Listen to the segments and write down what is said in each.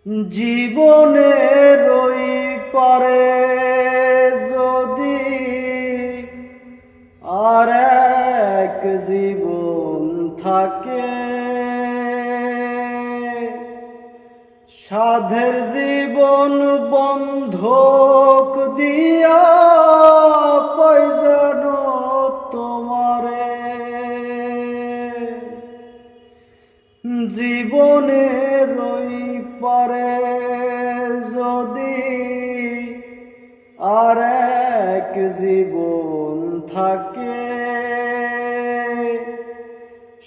জীবনের ওই পারে যদি আর এক জীবন থাকে, সাধের জীবন বন্ধক দিয়া পয়জানো তোমারে। জীবনের ওই পারে যদি আর এক জীবন থাকে,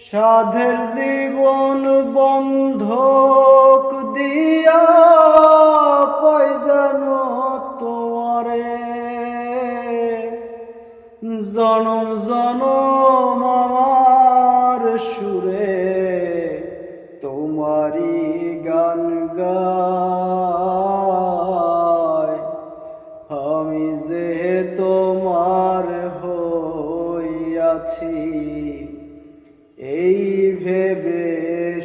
সাধের জীবন বন্ধক দিয়া পয়জানো তোমারে। জনম জনম আমার সুরে তোমারি গান গাই, আমি যে তোমার হইয়াছি এই ভেবে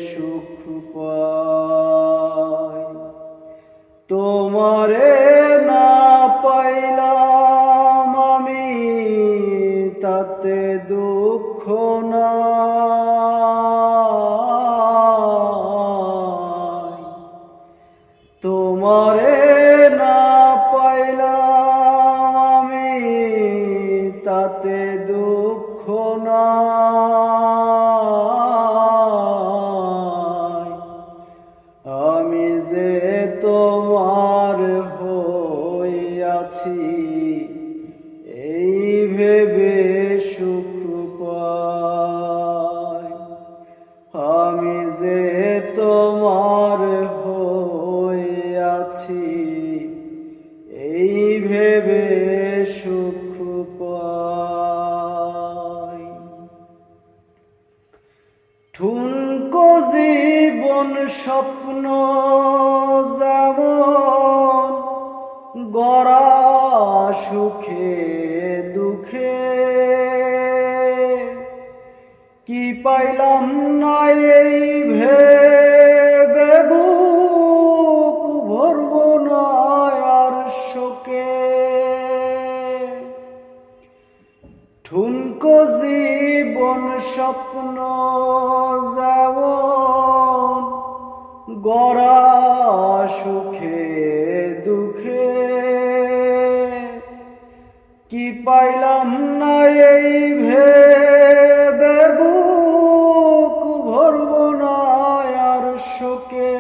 সুখ পাই। তোমারে না পাইলাম আমি তাতে দুঃখ নাই, তোমারে না পাইলাম আমি তাতে দুঃখ নাই। আমি যে তোমার হইয়াছি এই ভেবে সুখ পাই। আমি যে তোমার হইয়াছি এই ভেবে সুখ পাই। ঠুনকো জীবন স্বপ্ন যেমন গড়া সুখে দুঃখে, কি পাইলাম না এই ভেবে বুক ভরব না আর শোকে। ঠুনকো জীবন স্বপ্ন যেমন গড়া সুখে দুঃখে, কি পাইলাম না এই ভেবে বুক ভরব না আর শোকে।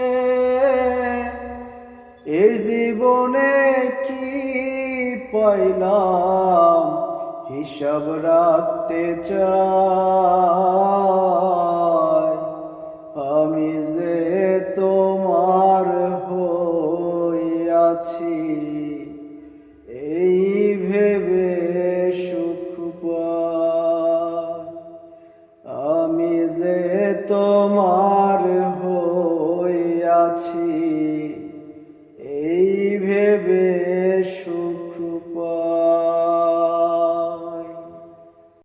এই জীবনে কি পাইলাম হিসাব রাখতে চাই।